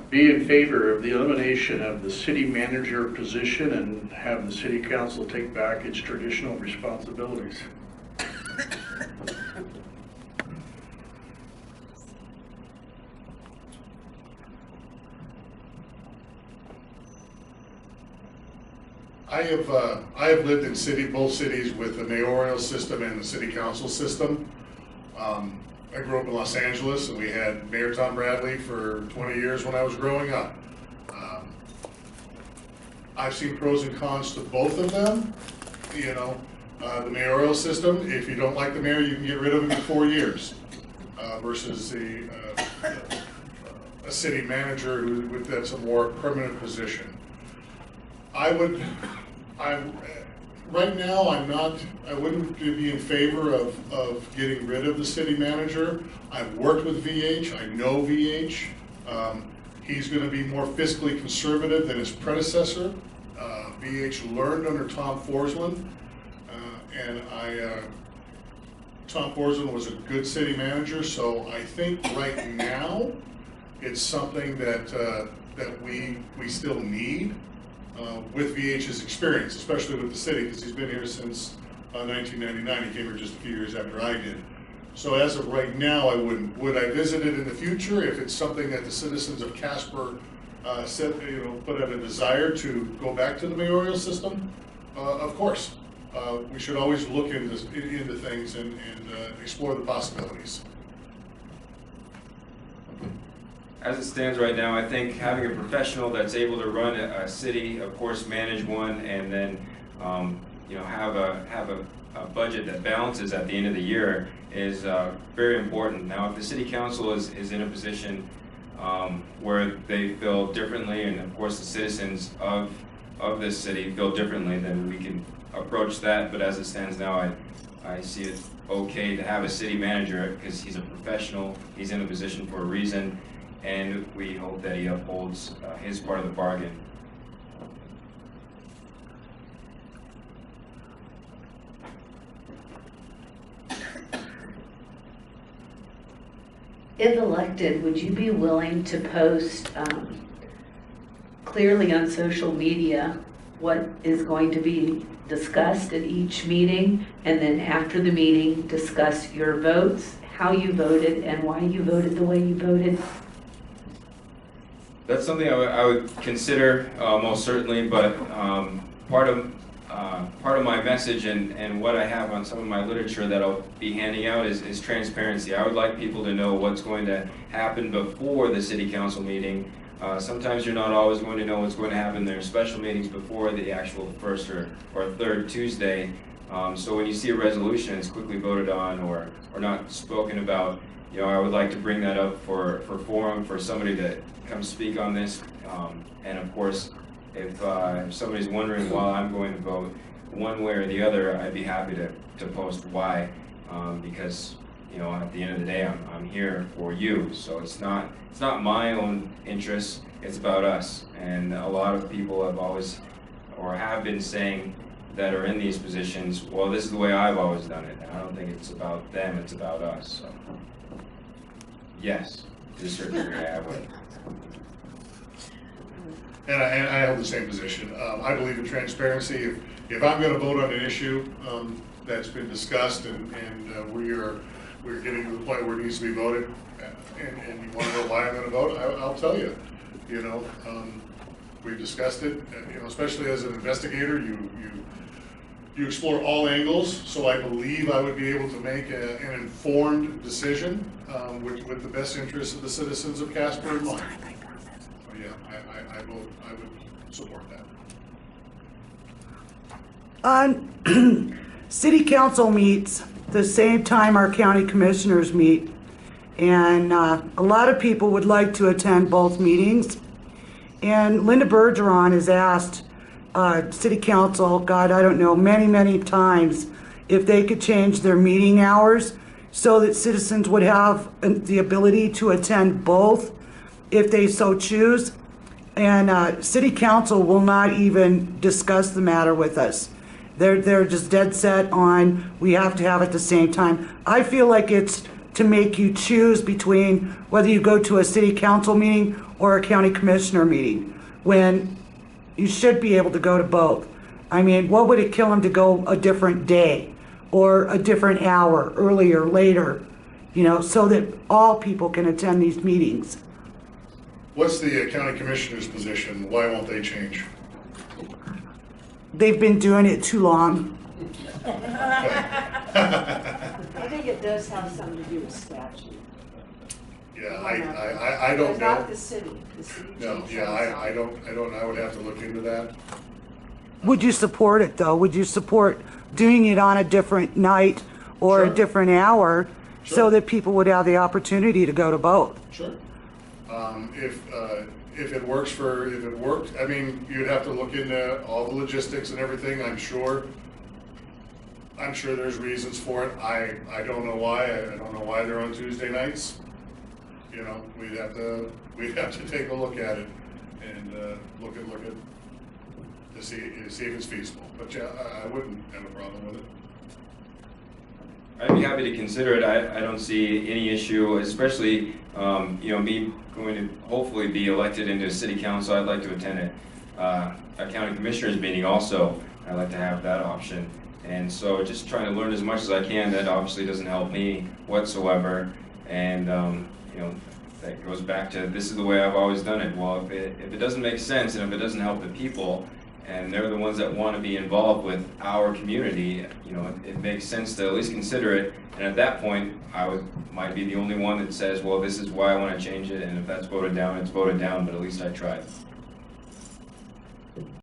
be in favor of the elimination of the city manager position and have the city council take back its traditional responsibilities? I have lived in both cities with the mayoral system and the city council system. I grew up in Los Angeles, and we had Mayor Tom Bradley for 20 years when I was growing up. I've seen pros and cons to both of them. You know, the mayoral system, if you don't like the mayor, you can get rid of him in 4 years, versus a city manager that's a more permanent position. Right now, I wouldn't be in favor of getting rid of the city manager. I've worked with VH, I know VH. He's going to be more fiscally conservative than his predecessor. VH learned under Tom Forsland, and Tom Forsland was a good city manager, so I think right now, it's something that we still need. With VH's experience, especially with the city, because he's been here since 1999. He came here just a few years after I did. So as of right now, I wouldn't. Would I visit it in the future if it's something that the citizens of Casper said, put out a desire to go back to the mayoral system? Of course. We should always look into things and explore the possibilities. As it stands right now, I think having a professional that's able to run a city, of course, manage one, and then have a budget that balances at the end of the year is very important. Now, if the city council is in a position where they feel differently, and of course the citizens of this city feel differently, then we can approach that. But as it stands now, I see it okay to have a city manager because he's a professional. He's in a position for a reason. And we hope that he upholds his part of the bargain. If elected, would you be willing to post clearly on social media what is going to be discussed at each meeting, and then after the meeting discuss your votes, how you voted, and why you voted the way you voted? That's something I would consider most certainly, but part of my message and what I have on some of my literature that I'll be handing out is transparency. I would like people to know what's going to happen before the city council meeting. Sometimes you're not always going to know what's going to happen. There are special meetings before the actual first or third Tuesday. So when you see a resolution, it's quickly voted on or not spoken about. I would like to bring that up for forum for somebody to come speak on this. And of course, if somebody's wondering why I'm going to vote one way or the other, I'd be happy to post why. Because at the end of the day, I'm here for you. So it's not my own interests. It's about us. And a lot of people have always or have been saying that are in these positions, well, this is the way I've always done it. And I don't think it's about them, it's about us. So, yes, to a certain degree, I would. And I hold the same position. I believe in transparency. If I'm going to vote on an issue that's been discussed and we're getting to the point where it needs to be voted, and you want to know why I'm going to vote, I'll tell you. We've discussed it. Especially as an investigator, you explore all angles. So I believe I would be able to make an informed decision with the best interests of the citizens of Casper in mind. So yeah, I would support that. City council meets the same time our county commissioners meet, and a lot of people would like to attend both meetings. And Linda Bergeron has asked City Council, God, I don't know, many times if they could change their meeting hours so that citizens would have the ability to attend both if they so choose. And City Council will not even discuss the matter with us. They're just dead set on we have to have it at the same time. I feel like it's to make you choose between whether you go to a city council meeting or a county commissioner meeting, when you should be able to go to both. I mean, what would it kill them to go a different day or a different hour, earlier, later, you know, so that all people can attend these meetings? What's the county commissioner's position? Why won't they change? They've been doing it too long. I think it does have something to do with statute. Yeah, I don't But know. not the city. The city No, changed yeah, that. I don't, I would have to look into that. Would you support it, though? Would you support doing it on a different night or a Sure. different hour so Sure. that people would have the opportunity to go to both? Sure. If it works if it worked, I mean, you'd have to look into all the logistics and everything, I'm sure. I'm sure there's reasons for it. I don't know why. I don't know why they're on Tuesday nights. You know, we'd have to take a look at it and look at to see if it's feasible. But yeah, I wouldn't have a problem with it. I'd be happy to consider it. I don't see any issue, especially, you know, me going to hopefully be elected into city council. I'd like to attend a county commissioners meeting also. I'd like to have that option. And so just trying to learn as much as I can. That obviously doesn't help me whatsoever. And, you know, that goes back to, this is the way I've always done it. Well, if it doesn't make sense and if it doesn't help the people, and they're the ones that want to be involved with our community, you know, it makes sense to at least consider it. And at that point, might be the only one that says, well, this is why I want to change it, and if that's voted down, it's voted down, but at least I tried.